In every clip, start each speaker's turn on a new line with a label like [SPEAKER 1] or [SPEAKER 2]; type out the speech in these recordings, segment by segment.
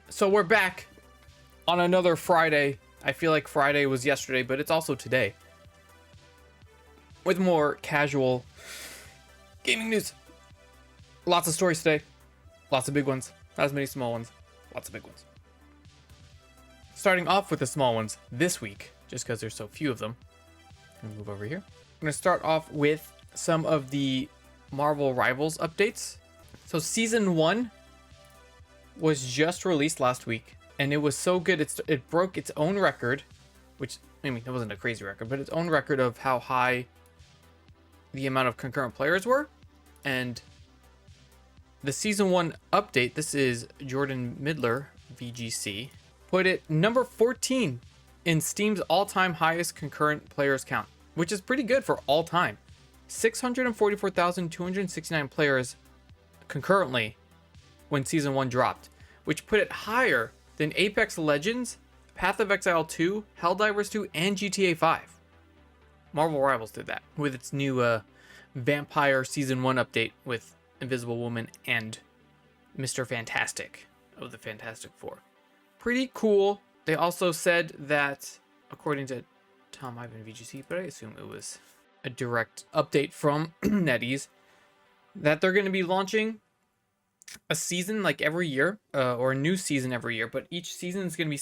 [SPEAKER 1] So we're back on another Friday. I feel like Friday was yesterday, but it's also today. With more casual gaming news. Lots of stories today. Lots of big ones. Not as many small ones. Lots of big ones. Starting off with the small ones this week, just because there's so few of them. I'm gonna move over here. I'm going to start off with some of the Marvel Rivals updates. So Season 1 was just released last week, and it was so good it broke its own record, which, I mean, it wasn't a crazy record, but its own record of how high the amount of concurrent players were. And the Season 1 update, this is Jordan Midler, VGC, put it number 14 in Steam's all-time highest concurrent players count, which is pretty good for all time. 644,269 players concurrently when Season 1 dropped, which put it higher than Apex Legends, Path of Exile 2, Helldivers 2, and GTA 5. Marvel Rivals did that with its new Vampire Season 1 update with Invisible Woman and Mr. Fantastic of the Fantastic Four. Pretty cool. They also said that, according to Tom Ivan VGC, but I assume it was a direct update from NetEase, that they're going to be launching a season like every year, or a new season every year, but each season is going to be,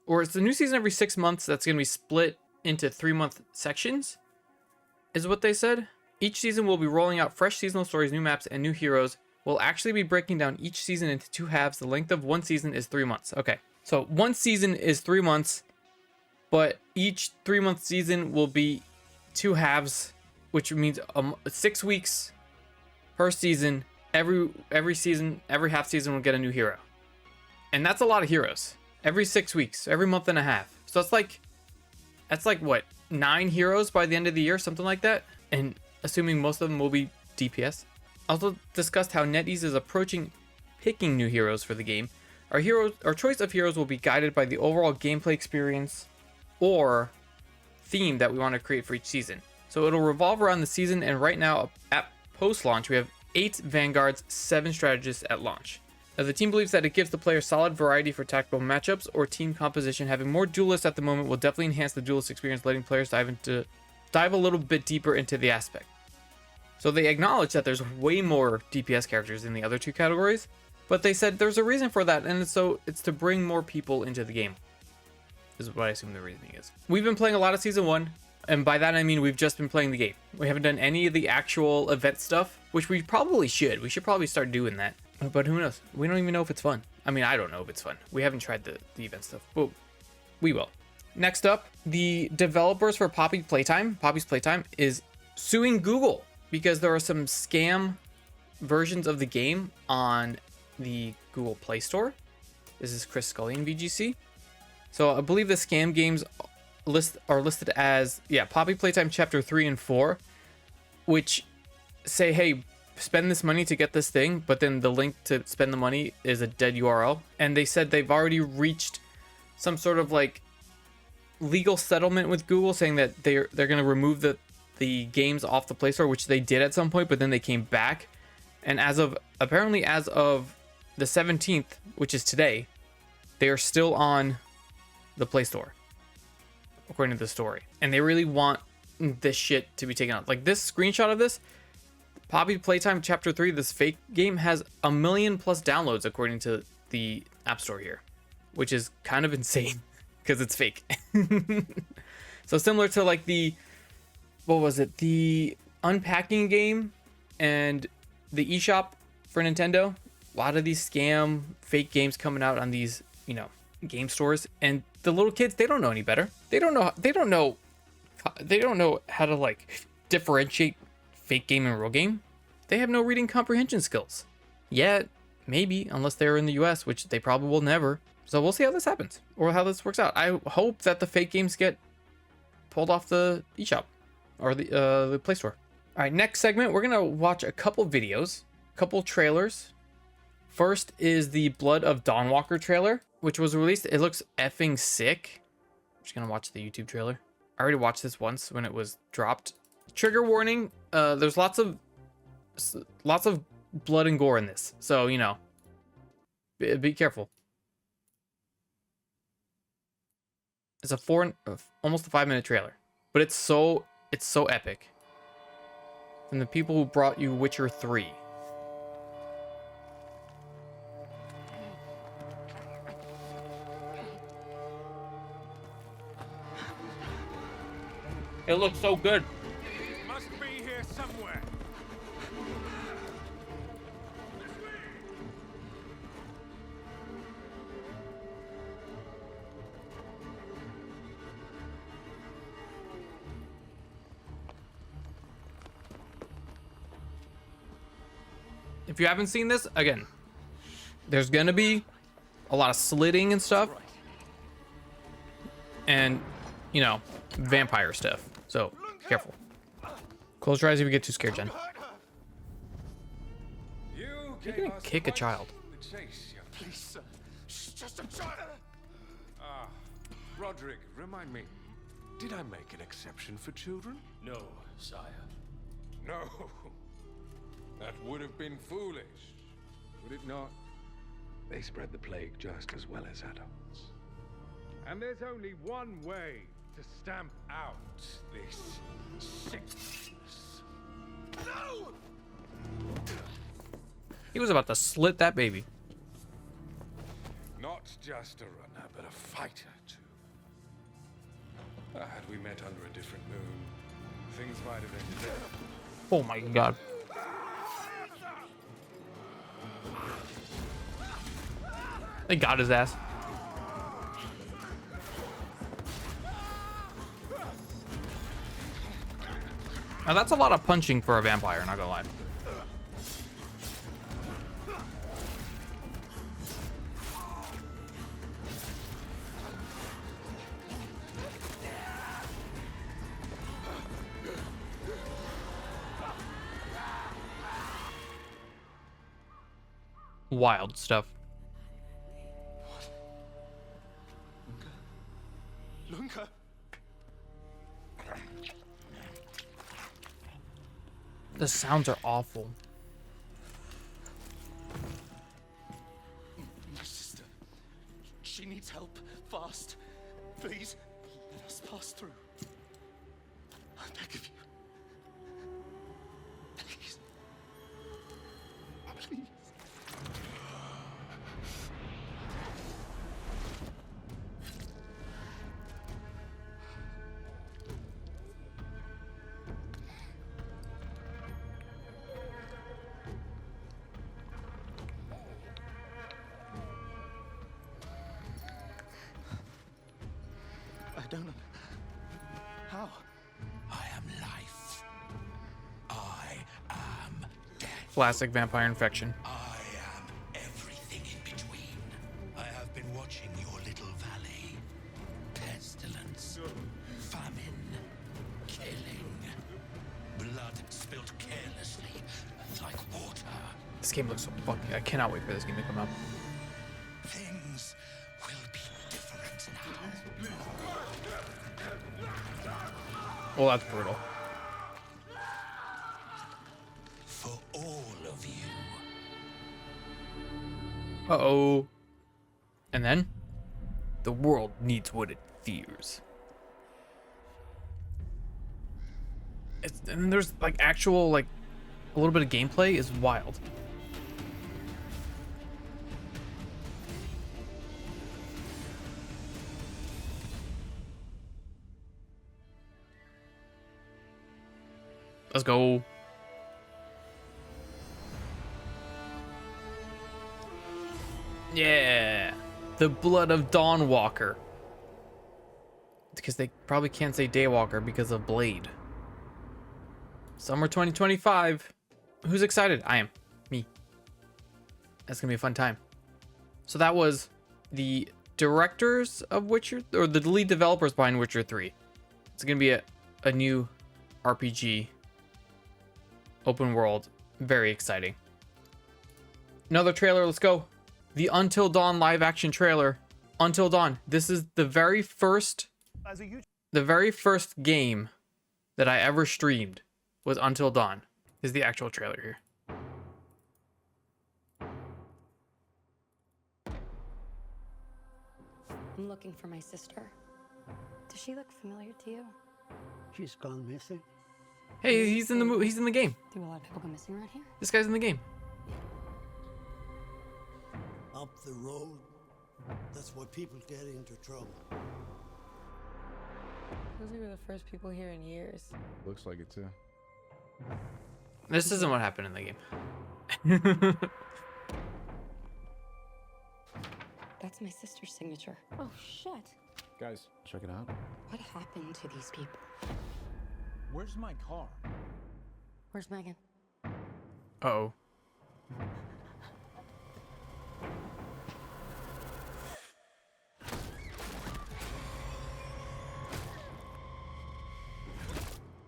[SPEAKER 1] or it's a new season every 6 months that's going to be split into 3-month sections, is what they said. Each season will be rolling out fresh seasonal stories, new maps, and new heroes. We'll actually be breaking down each season into 2 halves. The length of one season is 3 months. Okay, so one season is 3 months, but each 3-month season will be 2 halves, which means 6 weeks per season. Every season, every half season will get a new hero. And that's a lot of heroes. Every 6 weeks, every month and a half. So that's like what, 9 heroes by the end of the year, something like that? And assuming most of them will be DPS. Also discussed how NetEase is approaching picking new heroes for the game. Our choice of heroes will be guided by the overall gameplay experience or theme that we want to create for each season. So it'll revolve around the season, and right now at post-launch we have 8 Vanguards, 7 strategists at launch. Now, the team believes that it gives the player solid variety for tactical matchups or team composition. Having more duelists at the moment will definitely enhance the duelist experience, letting players dive a little bit deeper into the aspect. So they acknowledge that there's way more DPS characters in the other 2 categories, but they said there's a reason for that, and it's to bring more people into the game, is what I assume the reasoning is. We've been playing a lot of Season 1, and by that I mean we've just been playing the game. We haven't done any of the actual event stuff, which we probably should. We should probably start doing that. But who knows? We don't even know if it's fun. I mean, I don't know if it's fun. We haven't tried the event stuff, but we will. Next up, the developers for Poppy's Playtime is suing Google because there are some scam versions of the game on the Google Play Store. This is Chris Scullion, VGC. So I believe the scam games are listed as, Poppy Playtime Chapter 3 and 4, which say, hey, spend this money to get this thing, but then the link to spend the money is a dead URL. And they said they've already reached some sort of like legal settlement with Google, saying that they're going to remove the games off the Play Store, which they did at some point, but then they came back. And apparently as of the 17th, which is today, they are still on the Play Store, according to the story. And they really want this shit to be taken out. Like, this screenshot of this, Poppy Playtime Chapter 3, this fake game, has 1 million+ downloads according to the App Store here, which is kind of insane because it's fake. So similar to like the unpacking game and the eShop for Nintendo. A lot of these scam fake games coming out on these, game stores, and the little kids, they don't know any better. They don't know how to like differentiate fake game and real game. They have no reading comprehension skills yet, maybe, unless they're in the US, which they probably will never. So we'll see how this happens or how this works out. I hope that the fake games get pulled off the eShop or the Play Store. All right, next segment, we're gonna watch a couple videos, couple trailers. First is the Blood of Dawnwalker trailer, which was released. It looks effing sick. I'm just gonna watch the YouTube trailer. I already watched this once when it was dropped. Trigger warning, there's lots of blood and gore in this, so be careful. It's a almost a 5-minute trailer, but it's so epic. From the people who brought you Witcher 3. It looks so good.
[SPEAKER 2] It must be here somewhere.
[SPEAKER 1] If you haven't seen this, again, there's gonna be a lot of slitting and stuff, and you know, vampire stuff. So careful. Close your eyes if you get too scared, Jen. You're gonna kick a child.
[SPEAKER 2] Please, sir. She's just a child. Ah, Roderick, remind me. Did I make an exception for children?
[SPEAKER 3] No, sire.
[SPEAKER 2] No. That would have been foolish, would it not? They spread the plague just as well as adults. And there's only one way to stamp out this sickness. No!
[SPEAKER 1] He was about to slit that baby.
[SPEAKER 2] Not just a runner, but a fighter, too. Had we met under a different moon, things might have ended there.
[SPEAKER 1] Oh my god. They got his ass. Now that's a lot of punching for a vampire, not gonna lie. Wild stuff.
[SPEAKER 2] Lunka?
[SPEAKER 1] The sounds are awful.
[SPEAKER 3] My sister. She needs help. Fast. Please, let us pass through. I beg of you. Please. Please. I don't know. How?
[SPEAKER 4] I am life. I am death.
[SPEAKER 1] Classic vampire infection.
[SPEAKER 4] I am everything in between. I have been watching your little valley. Pestilence, famine, killing, blood spilled carelessly like water.
[SPEAKER 1] This game looks so fucking. I cannot wait for this game to come out.
[SPEAKER 4] Things will be different now.
[SPEAKER 1] Well, that's brutal.
[SPEAKER 4] For all of you.
[SPEAKER 1] Uh-oh. And then? The world needs what it fears. And there's like actual, like, a little bit of gameplay is wild. Let's go. Yeah. The blood of Dawnwalker. Because they probably can't say Daywalker because of Blade. Summer 2025. Who's excited? I am. Me. That's gonna be a fun time. So that was the directors of Witcher, or the lead developers behind Witcher 3. It's gonna be a new RPG. Open world. Very exciting. Another trailer. Let's go. The Until Dawn live action trailer. Until Dawn. This is the very first game that I ever streamed was Until Dawn. This is the actual trailer here.
[SPEAKER 5] I'm looking for my sister. Does she look familiar to you?
[SPEAKER 6] She's gone missing.
[SPEAKER 1] Hey, he's in the he's in the game.
[SPEAKER 5] Do a lot of people go missing around here?
[SPEAKER 1] This guy's in the game.
[SPEAKER 6] Up the road. That's why people get into trouble.
[SPEAKER 7] Feels like we're the first people here in years.
[SPEAKER 8] Looks like it too.
[SPEAKER 1] This isn't what happened in the game.
[SPEAKER 5] That's my sister's signature. Oh, shit.
[SPEAKER 8] Guys, check it out.
[SPEAKER 5] What happened to these people?
[SPEAKER 3] Where's my car?
[SPEAKER 5] Where's Megan?
[SPEAKER 1] Uh-oh.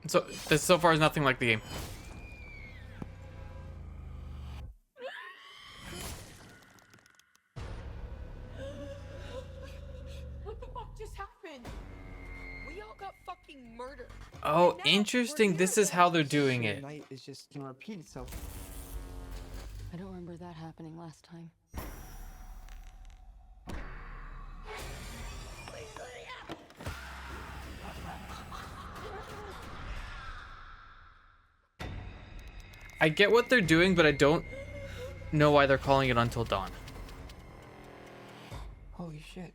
[SPEAKER 1] So this so far is nothing like the game.
[SPEAKER 7] What the fuck just happened? We all got fucking murdered.
[SPEAKER 1] Oh,
[SPEAKER 7] And now
[SPEAKER 1] interesting.
[SPEAKER 7] we're
[SPEAKER 1] This
[SPEAKER 7] here
[SPEAKER 1] is how they're
[SPEAKER 7] again.
[SPEAKER 1] doing
[SPEAKER 9] The
[SPEAKER 1] it.
[SPEAKER 9] night is just gonna repeat itself.
[SPEAKER 5] I don't remember that happening last time.
[SPEAKER 1] I get what they're doing, but I don't know why they're calling it Until Dawn.
[SPEAKER 9] Holy shit.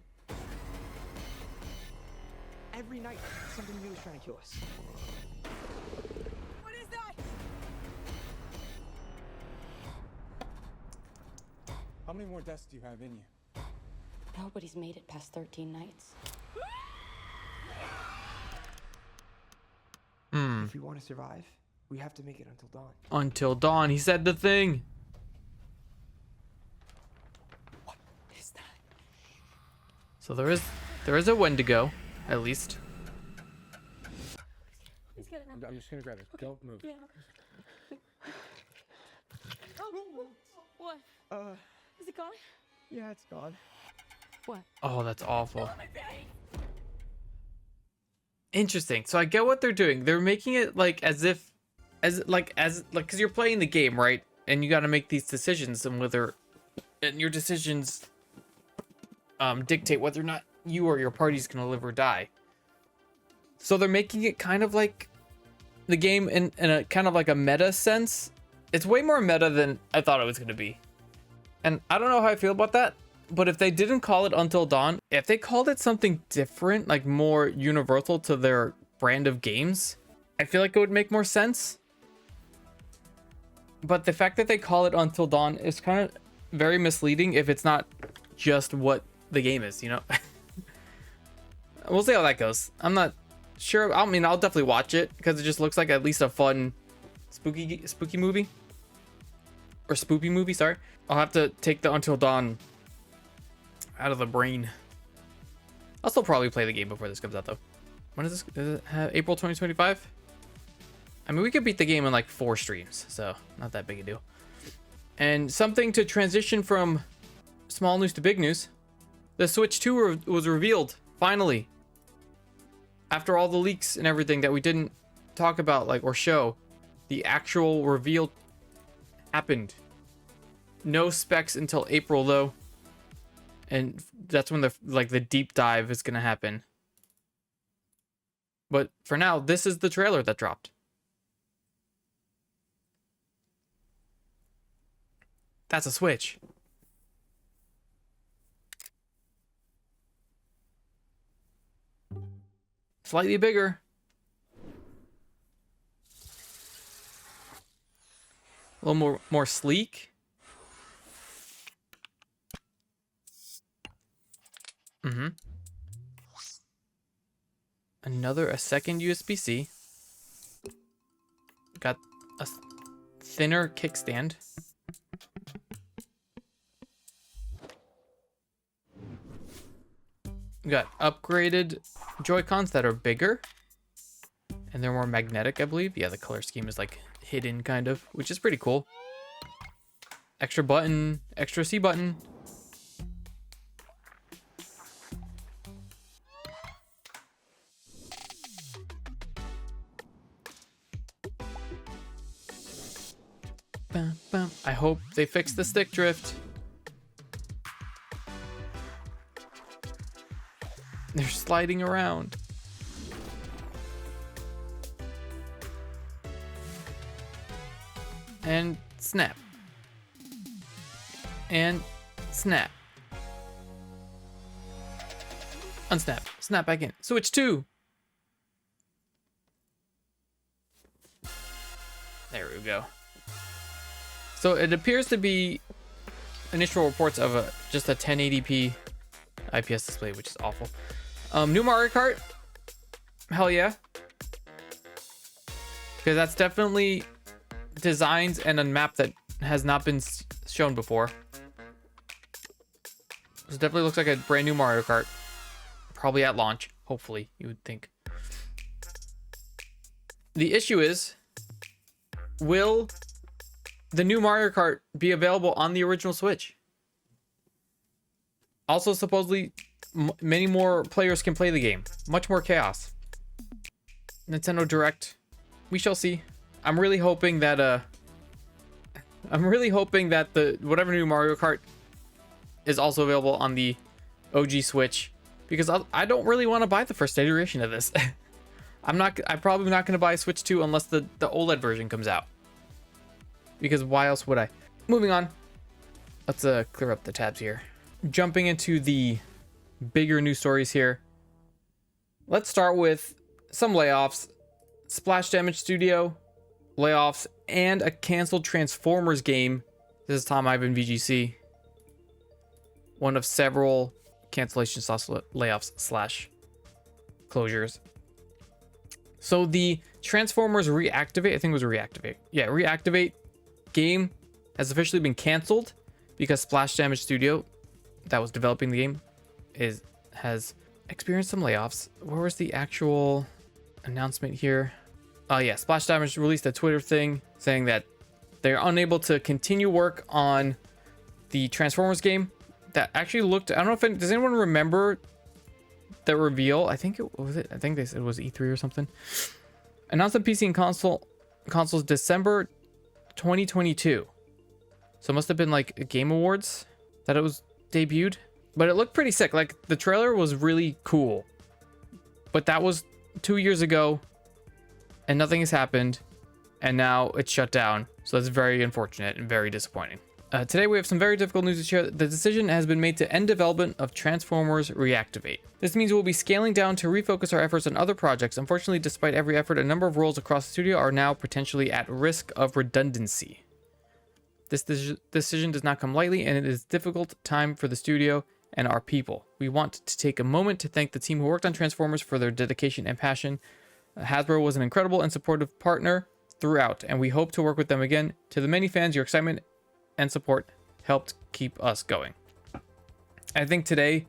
[SPEAKER 9] Every night, something new is trying to kill us.
[SPEAKER 7] What is that?
[SPEAKER 10] How many more deaths do you have in you?
[SPEAKER 5] Nobody's made it past 13 nights.
[SPEAKER 9] If we want to survive, we have to make it until dawn.
[SPEAKER 1] Until Dawn. He said the thing.
[SPEAKER 9] What is that?
[SPEAKER 1] So there is a Wendigo, at least.
[SPEAKER 8] I'm just gonna grab it. Don't move.
[SPEAKER 7] Oh, what? Is it gone?
[SPEAKER 9] Yeah, it's gone.
[SPEAKER 5] What?
[SPEAKER 1] Oh, that's awful. Interesting. So I get what they're doing. They're making it like as because you're playing the game, right? And you got to make these decisions, and your decisions dictate whether or not you or your party's gonna live or die. So they're making it kind of like the game in a kind of like a meta sense. It's way more meta than I thought it was gonna be, and I don't know how I feel about that. But if they didn't call it Until Dawn, if they called it something different, like more universal to their brand of games, I feel like it would make more sense. But the fact that they call it Until Dawn is kind of very misleading if it's not just what the game is, you know? We'll see how that goes. I'm not sure. I mean, I'll definitely watch it because it just looks like at least a fun spooky movie. Or spoopy movie, sorry. I'll have to take the Until Dawn out of the brain. I'll still probably play the game before this comes out though. When is this? Does it have April 2025? I mean, we could beat the game in like 4 streams, so not that big a deal. And something to transition from small news to big news. The Switch 2 was revealed, finally. After all the leaks and everything that we didn't talk about, like, or show, the actual reveal happened. No specs until April though. And that's when the deep dive is gonna happen. But for now, this is the trailer that dropped. That's a Switch. Slightly bigger. A little more sleek. A second USB-C. Got a thinner kickstand. We got upgraded Joy-Cons that are bigger. And they're more magnetic, I believe. Yeah, the color scheme is like hidden kind of, which is pretty cool. Extra button, extra C button. I hope they fix the stick drift. They're sliding around. And snap. And snap. Unsnap. Snap back in. Switch 2. There we go. So it appears to be initial reports of just a 1080p IPS display, which is awful. New Mario Kart. Hell yeah. Because that's definitely designs and a map that has not been shown before. This definitely looks like a brand new Mario Kart. Probably at launch, hopefully, you would think. The issue is, will the new Mario Kart be available on the original Switch? Also, supposedly, many more players can play the game. Much more chaos. Nintendo Direct. We shall see. I'm really hoping that the whatever new Mario Kart is also available on the OG Switch, because I don't really want to buy the first iteration of this. I'm probably not going to buy Switch 2 unless the OLED version comes out. Because why else would I? Moving on. Let's clear up the tabs here. Jumping into the bigger news stories here. Let's start with some layoffs. Splash Damage Studio, layoffs, and a canceled Transformers game. This is Tom Ivan VGC. One of several cancellations / layoffs / closures. So the Transformers Reactivate, I think it was Reactivate. Yeah, Reactivate game has officially been canceled because Splash Damage Studio, that was developing the game, has experienced some layoffs. Where was the actual announcement here? Oh yeah, Splash Damage released a Twitter thing saying that they're unable to continue work on the Transformers game. That actually looked, I don't know if does anyone remember the reveal? I think they said it was E3 or something. Announced on PC and consoles December 2022. So it must have been like Game Awards that it was debuted. But it looked pretty sick. Like the trailer was really cool. But that was 2 years ago and nothing has happened. And now it's shut down. So that's very unfortunate and very disappointing. Today we have some very difficult news to share. The decision has been made to end development of Transformers Reactivate. This means we'll be scaling down to refocus our efforts on other projects. Unfortunately, despite every effort, a number of roles across the studio are now potentially at risk of redundancy. This decision does not come lightly, and it is a difficult time for the studio and our people. We want to take a moment to thank the team who worked on Transformers for their dedication and passion. Hasbro was an incredible and supportive partner throughout, and we hope to work with them again. To the many fans, your excitement and support helped keep us going. I think today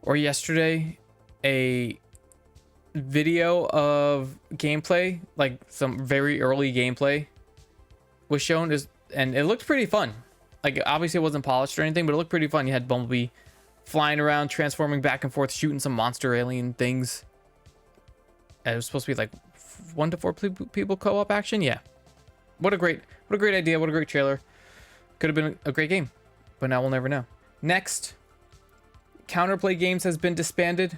[SPEAKER 1] or yesterday, a video of gameplay, like some very early gameplay, was shown, and it looked pretty fun. Like obviously it wasn't polished or anything, but it looked pretty fun. You had Bumblebee flying around, transforming back and forth, shooting some monster alien things. And it was supposed to be like 1 to 4 people co-op action. Yeah, what a great idea. What a great trailer. Could have been a great game, but now we'll never know. Next, Counterplay Games has been disbanded,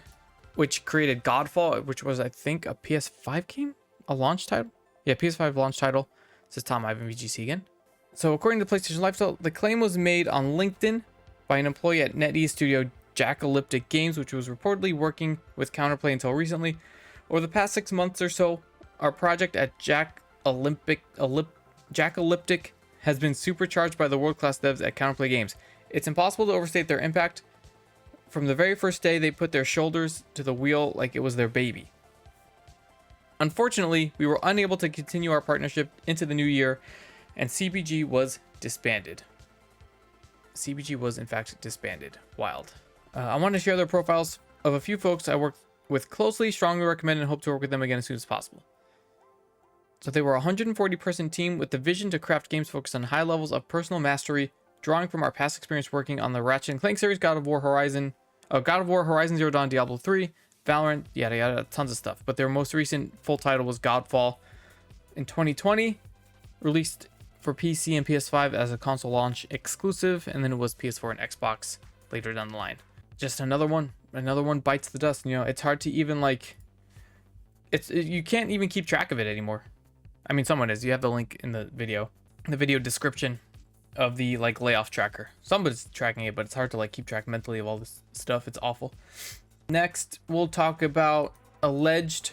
[SPEAKER 1] which created Godfall, which was, I think, a PS5 game? A launch title? Yeah, PS5 launch title. This is Tom Ivan VGC again. So according to PlayStation Lifestyle, the claim was made on LinkedIn by an employee at NetEase studio Jackalyptic Games, which was reportedly working with Counterplay until recently. Over the past 6 months or so, our project at Jackalyptic has been supercharged by the world-class devs at Counterplay Games. It's impossible to overstate their impact. From the very first day, they put their shoulders to the wheel like it was their baby. Unfortunately, we were unable to continue our partnership into the new year, and CBG was disbanded. CBG was, in fact, disbanded. Wild. I want to share their profiles of a few folks I worked with closely, strongly recommend, and hope to work with them again as soon as possible. So they were a 140-person team with the vision to craft games focused on high levels of personal mastery, drawing from our past experience working on the Ratchet & Clank series, God of War, Horizon Zero Dawn, Diablo 3, Valorant, yada yada, tons of stuff. But their most recent full title was Godfall in 2020, released for PC and PS5 as a console launch exclusive, and then it was PS4 and Xbox later down the line. Just another one another one bites the dust. You know, it's hard to even like, you can't even keep track of it anymore. I mean, someone is. You have the link in the video description of the like layoff tracker. Somebody's tracking it, but it's hard to like keep track mentally of all this stuff. It's awful. Next, we'll talk about alleged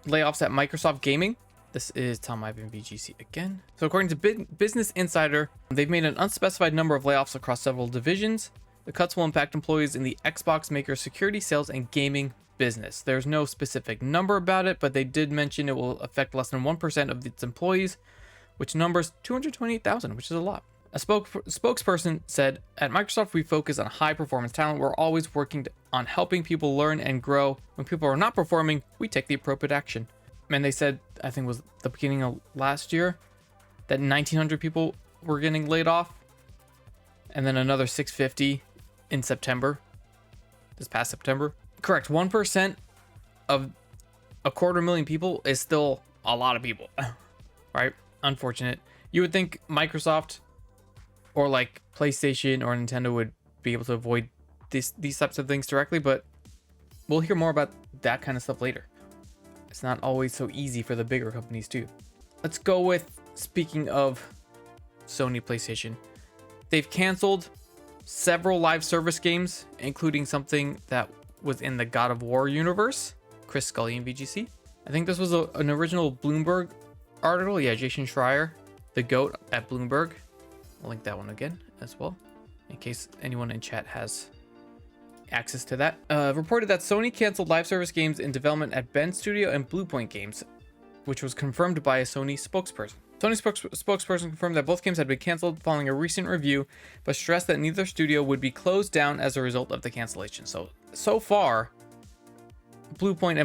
[SPEAKER 1] layoffs at Microsoft Gaming. This is Tom Ivan VGC again. So according to Business Insider, they've made an unspecified number of layoffs across several divisions. The cuts will impact employees in the Xbox maker, security, sales, and gaming business. There's no specific number about it, but they did mention it will affect less than 1% of its employees, which numbers 228,000, which is a lot. A spokesperson said, "At Microsoft, we focus on high performance talent. We're always working on helping people learn and grow. When people are not performing, we take the appropriate action." And they said, I think it was the beginning of last year, that 1,900 people were getting laid off. And then another 650 in September, this past September. Correct, 1% of 250,000 people is still a lot of people, right? Unfortunate. You would think Microsoft or like PlayStation or Nintendo would be able to avoid these types of things directly, but we'll hear more about that kind of stuff later. It's not always so easy for the bigger companies too. Let's go with, speaking of Sony PlayStation, they've canceled several live service games, including something that was in the God of War universe. Chris Scully in VGC. I think this was an original Bloomberg article. Yeah, Jason Schreier, the GOAT at Bloomberg. I'll link that one again as well, in case anyone in chat has access to that. Reported that Sony canceled live service games in development at Bend Studio and Bluepoint Games, which was confirmed by a Sony spokesperson. Sony spokesperson confirmed that both games had been canceled following a recent review, but stressed that neither studio would be closed down as a result of the cancellation. So far, Bluepoint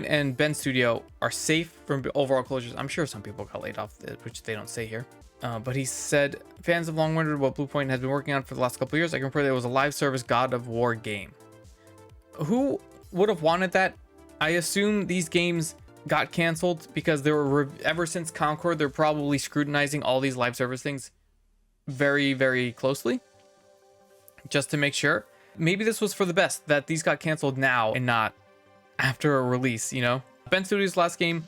[SPEAKER 1] and Bend Studio are safe from overall closures. I'm sure some people got laid off, which they don't say here. But he said, fans have long wondered what Bluepoint has been working on for the last couple of years. I can report that it was a live service God of War game. Who would have wanted that? I assume these games got canceled because they were, ever since Concord, they're probably scrutinizing all these live service things very, very closely, just to make sure. Maybe this was for the best that these got canceled now and not after a release, you know? Bend Studio's last game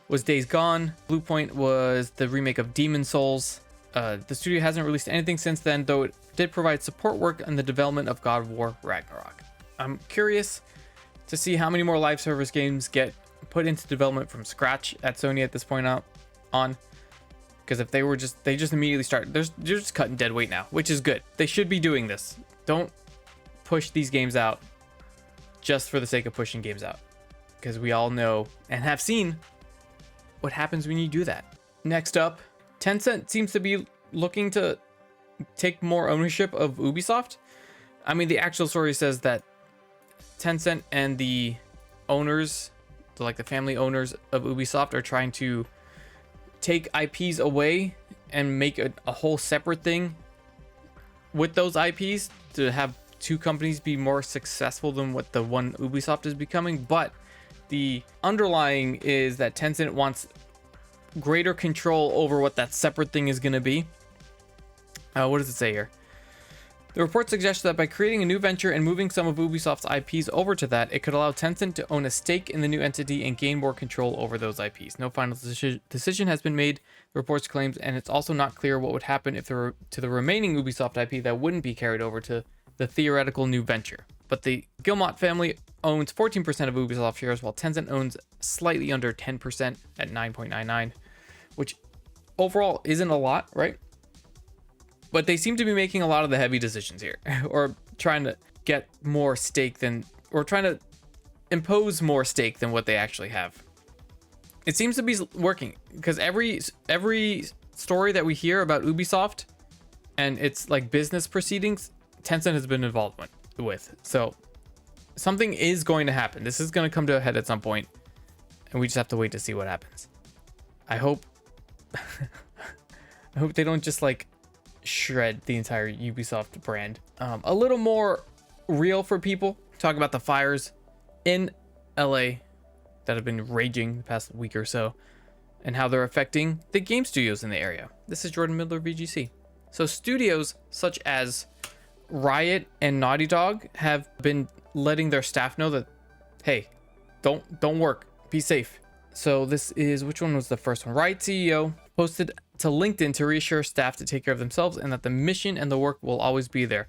[SPEAKER 1] was Days Gone. Bluepoint was the remake of Demon Souls. The studio hasn't released anything since then, though it did provide support work on the development of God of War Ragnarok. I'm curious to see how many more live service games get put into development from scratch at Sony at this point on. Because if they just immediately start, they're just cutting dead weight now, which is good. They should be doing this. Don't push these games out just for the sake of pushing games out, because we all know and have seen what happens when you do that. Next up, Tencent seems to be looking to take more ownership of Ubisoft. I mean, the actual story says that Tencent and the owners, like the family owners of Ubisoft, are trying to take IPs away and make a whole separate thing with those IPs to have two companies be more successful than what the one Ubisoft is becoming. But the underlying is that Tencent wants greater control over what that separate thing is going to be. What does it say here? The report suggests that by creating a new venture and moving some of Ubisoft's IPs over to that, it could allow Tencent to own a stake in the new entity and gain more control over those IPs. No final decision has been made, the report claims, and it's also not clear what would happen if to the remaining Ubisoft IP that wouldn't be carried over to the theoretical new venture. But the Guillemot family owns 14% of Ubisoft shares, while Tencent owns slightly under 10% at 9.99, which overall isn't a lot, right? But they seem to be making a lot of the heavy decisions here, or trying to get more stake than, or trying to impose more stake than what they actually have. It seems to be working, because every story that we hear about Ubisoft and its like business proceedings, Tencent has been involved with. So something is going to happen. This is going to come to a head at some point, and we just have to wait to see what happens. I hope I hope they don't just like shred the entire Ubisoft brand. A little more real for people. Talk about the fires in LA that have been raging the past week or so, and how they're affecting the game studios in the area. This is Jordan Midler, VGC. So studios such as Riot and Naughty Dog have been letting their staff know that, hey, don't work, be safe. So this is, which one was the first one? Riot CEO posted to LinkedIn to reassure staff to take care of themselves and that the mission and the work will always be there.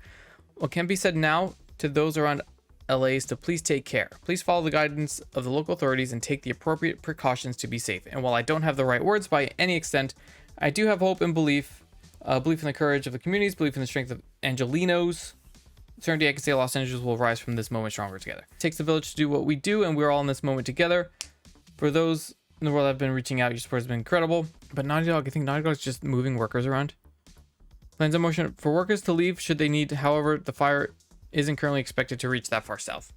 [SPEAKER 1] What can be said now to those around LA is to please take care. Please follow the guidance of the local authorities and take the appropriate precautions to be safe. And while I don't have the right words by any extent, I do have hope and belief in the courage of the communities, belief in the strength of Angelinos. Certainty I can say Los Angeles will rise from this moment stronger together. It takes a village to do what we do, and we're all in this moment together. For those in the world that have been reaching out, your support has been incredible. But Naughty Dog, I think Naughty Dog is just moving workers around. Plans in motion for workers to leave should they need. However, the fire isn't currently expected to reach that far south.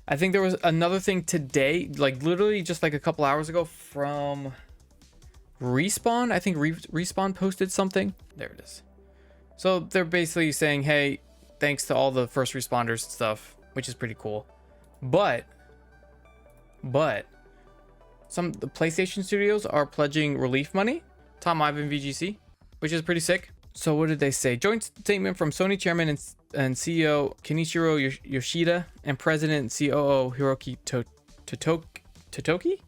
[SPEAKER 1] I think there was another thing today, like literally just like a couple hours ago from Respawn. I think Respawn posted something. There it is. So they're basically saying, hey, thanks to all the first responders and stuff, which is pretty cool. But the PlayStation studios are pledging relief money. Tom Ivan VGC, which is pretty sick. So what did they say? Joint statement from Sony chairman and CEO Kenichiro Yoshida and president and COO Hiroki Totoki?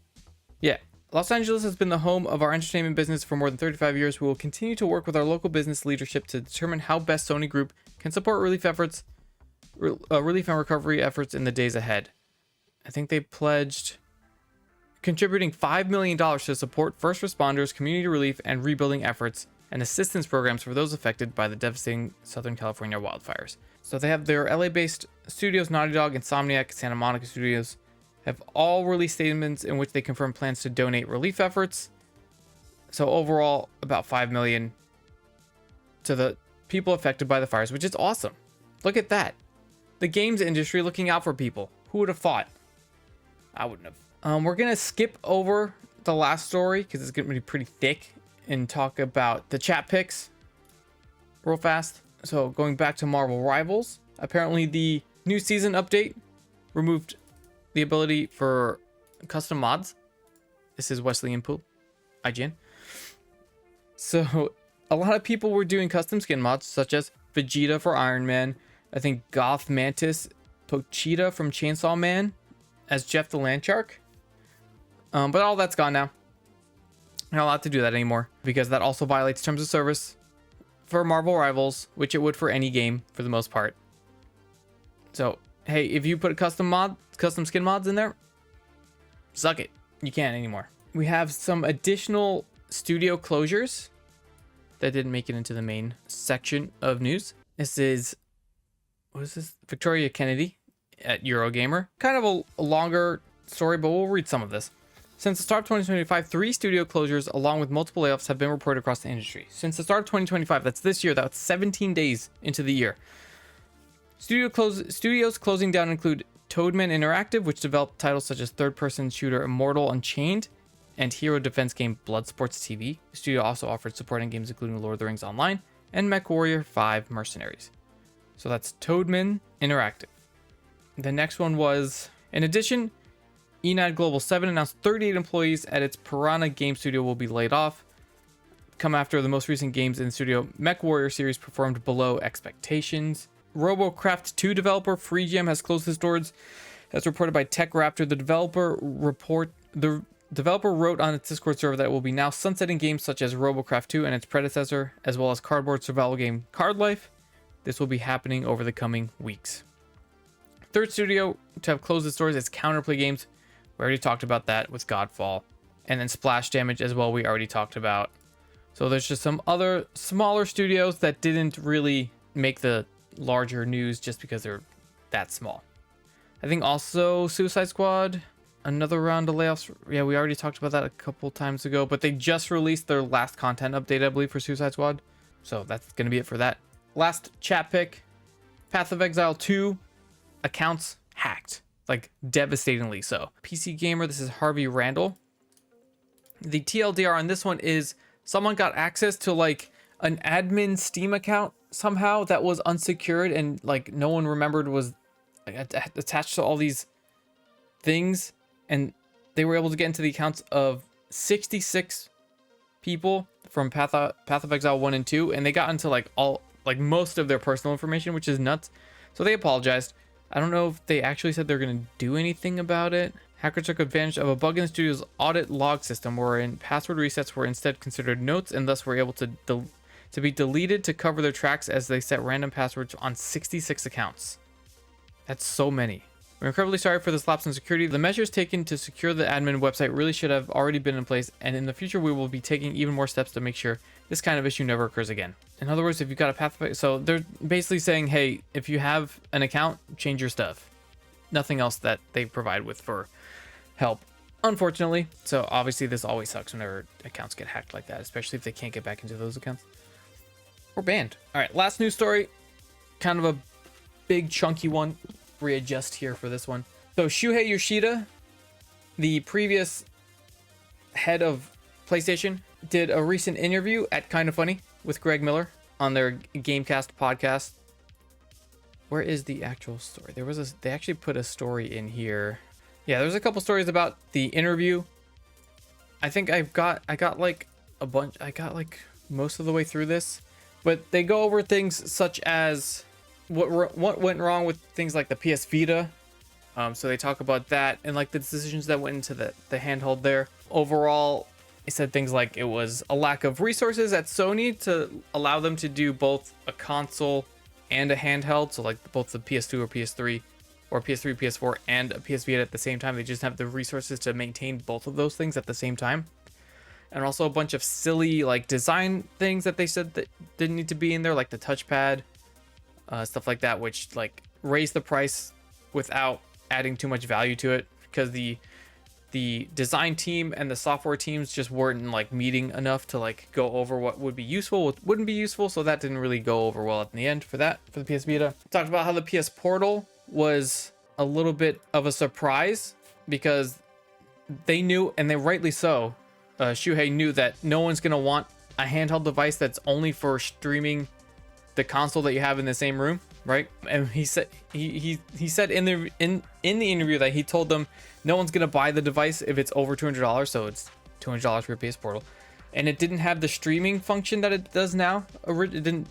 [SPEAKER 1] Yeah. Los Angeles has been the home of our entertainment business for more than 35 years. We will continue to work with our local business leadership to determine how best Sony Group can support relief and recovery efforts in the days ahead. I think they pledged contributing $5 million to support first responders, community relief, and rebuilding efforts and assistance programs for those affected by the devastating Southern California wildfires. So they have their LA-based studios, Naughty Dog, Insomniac, Santa Monica Studios, have all released statements in which they confirm plans to donate relief efforts. So overall, about $5 million to the people affected by the fires, which is awesome. Look at that. The games industry looking out for people. Who would have thought? I wouldn't have. We're going to skip over the last story because it's going to be pretty thick and talk about the chat picks real fast. So going back to Marvel Rivals, apparently the new season update removed the ability for custom mods. This is Wesley Inpool, IGN. So a lot of people were doing custom skin mods such as Vegeta for Iron Man. I think Goth Mantis, Pochita from Chainsaw Man as Jeff the Land Shark. But all that's gone now. You're not allowed to do that anymore because that also violates terms of service for Marvel Rivals, which it would for any game for the most part. So, hey, if you put a custom skin mods in there, suck it. You can't anymore. We have some additional studio closures that didn't make it into the main section of news. This is, what is this? Victoria Kennedy at Eurogamer. Kind of a longer story, but we'll read some of this. Since the start of 2025, 3 studio closures along with multiple layoffs have been reported across the industry. Since the start of 2025, that's this year, that's 17 days into the year. Studios closing down include Toadman Interactive, which developed titles such as third-person shooter Immortal Unchained and hero defense game Bloodsports TV. The studio also offered supporting games including Lord of the Rings Online and MechWarrior 5 Mercenaries. So that's Toadman Interactive. The next one was, in addition, Enad Global 7 announced 38 employees at its Piranha game studio will be laid off. Come after the most recent games in the studio MechWarrior series performed below expectations. RoboCraft 2 developer FreeGem has closed its doors, as reported by TechRaptor. The developer wrote on its Discord server that it will be now sunsetting games such as RoboCraft 2 and its predecessor, as well as cardboard survival game Card Life. This will be happening over the coming weeks. Third studio to have closed its doors is Counterplay Games. We already talked about that with Godfall. And then Splash Damage as well, we already talked about. So there's just some other smaller studios that didn't really make the larger news just because they're that small. I think also Suicide Squad, another round of layoffs. Yeah, we already talked about that a couple times ago, but they just released their last content update, I believe, for Suicide Squad. So that's going to be it for that. Last chat pick, Path of Exile 2 accounts hacked, like devastatingly so. PC Gamer, this is Harvey Randall. The TLDR on this one is someone got access to like an admin Steam account somehow that was unsecured and like no one remembered was attached to all these things, and they were able to get into the accounts of 66 people from Path of Exile 1 and 2, and they got into like like most of their personal information, which is nuts. So they apologized. I don't know if they actually said they're going to do anything about it. Hackers took advantage of a bug in the studio's audit log system wherein password resets were instead considered notes and thus were able to be deleted to cover their tracks as they set random passwords on 66 accounts. That's so many. We're incredibly sorry for this lapse in security. The measures taken to secure the admin website really should have already been in place, and in the future we will be taking even more steps to make sure this kind of issue never occurs again. In other words, if you've got a path, so they're basically saying, hey, if you have an account, change your stuff. Nothing else that they provide with for help, unfortunately. So obviously this always sucks whenever accounts get hacked like that, especially if they can't get back into those accounts or banned. All right, last news story, kind of a big chunky one. Readjust here for this one. So Shuhei Yoshida, the previous head of PlayStation, did a recent interview at Kinda Funny with Greg Miller on their Gamecast podcast. Where is the actual story? They actually put a story in here. Yeah, there's a couple stories about the interview. I think I got like a bunch. I got like most of the way through this, but they go over things such as what went wrong with things like the PS Vita. So they talk about that and like the decisions that went into the handheld there. Overall, they said things like it was a lack of resources at Sony to allow them to do both a console and a handheld. So like both the PS2 or PS3 or PS3, PS4 and a PS Vita at the same time. They just have the resources to maintain both of those things at the same time. And also a bunch of silly like design things that they said that didn't need to be in there, like the touchpad, stuff like that, which like raised the price without adding too much value to it, because the design team and the software teams just weren't like meeting enough to like go over what would be useful, what wouldn't be useful. So that didn't really go over well at the end for the PS Vita. Talked about how the PS Portal was a little bit of a surprise because they knew, and they rightly so, Shuhei knew that no one's gonna want a handheld device that's only for streaming the console that you have in the same room, right? And he said he said in the interview that he told them no one's gonna buy the device if it's over $200, so it's $200 for your PS Portal, and it didn't have the streaming function that it does now. It didn't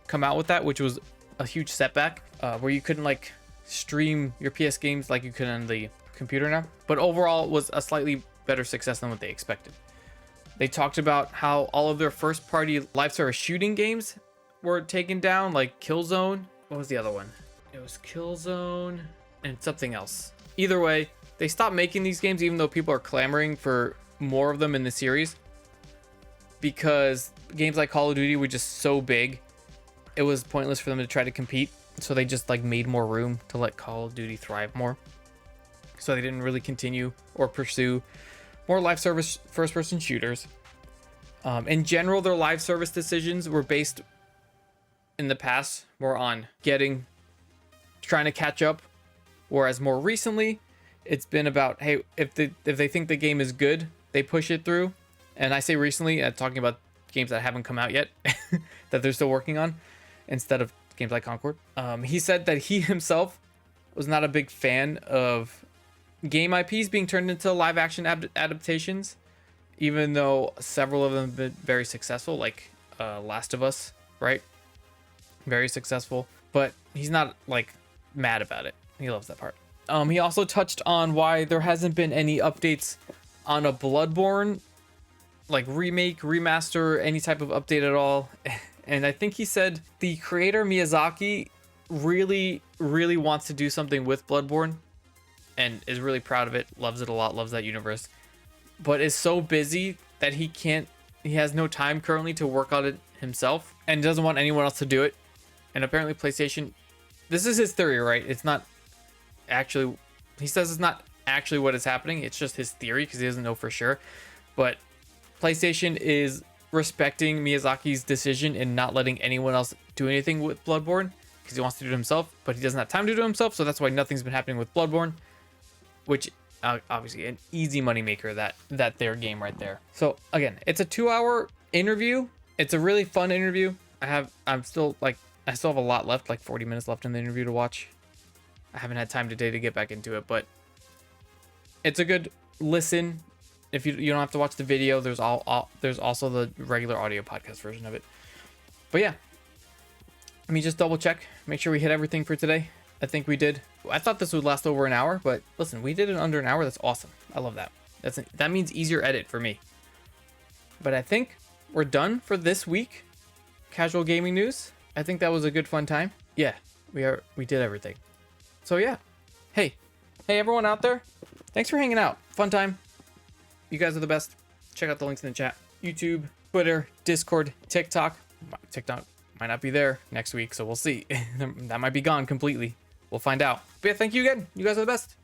[SPEAKER 1] come out with that, which was a huge setback, where you couldn't like stream your PS games like you could on the computer now. But overall, it was a slightly better success than what they expected. They talked about how all of their first-party live service shooting games were taken down, like Killzone. What was the other one? It was Killzone and something else. Either way, they stopped making these games, even though people are clamoring for more of them in the series, because games like Call of Duty were just so big, it was pointless for them to try to compete. So they just like made more room to let Call of Duty thrive more. So they didn't really continue or pursue more live service first-person shooters. In general, their live service decisions were based in the past more on trying to catch up, whereas more recently it's been about, hey, if they think the game is good, they push it through. And I say recently, talking about games that haven't come out yet that they're still working on, instead of games like Concord. He said that he himself was not a big fan of game IPs being turned into live action adaptations, even though several of them have been very successful, like Last of Us, right? Very successful, but he's not like mad about it. He loves that part. He also touched on why there hasn't been any updates on a Bloodborne, like remake, remaster, any type of update at all. And I think he said the creator Miyazaki really, really wants to do something with Bloodborne and is really proud of it, loves it a lot, loves that universe, but is so busy that he has no time currently to work on it himself and doesn't want anyone else to do it. And apparently PlayStation, this is his theory, right? It's not actually, he says it's not actually what is happening. It's just his theory because he doesn't know for sure. But PlayStation is respecting Miyazaki's decision and not letting anyone else do anything with Bloodborne because he wants to do it himself, but he doesn't have time to do it himself. So that's why nothing's been happening with Bloodborne, which obviously an easy moneymaker, that their game right there. So again, it's a 2-hour interview. It's a really fun interview. I still have a lot left, like 40 minutes left in the interview to watch. I haven't had time today to get back into it, but it's a good listen. If you don't have to watch the video, there's also the regular audio podcast version of it. But yeah, Let me just double check, make sure we hit everything for today. I think we did. I thought this would last over an hour, but listen, we did it under an hour. That's awesome. I love that. That means easier edit for me. But I think we're done for this week. Casual gaming news. I think that was a good fun time. Yeah, we did everything. So yeah. Hey everyone out there. Thanks for hanging out. Fun time. You guys are the best. Check out the links in the chat. YouTube, Twitter, Discord, TikTok. TikTok might not be there next week, so we'll see. That might be gone completely. We'll find out. But yeah, thank you again. You guys are the best.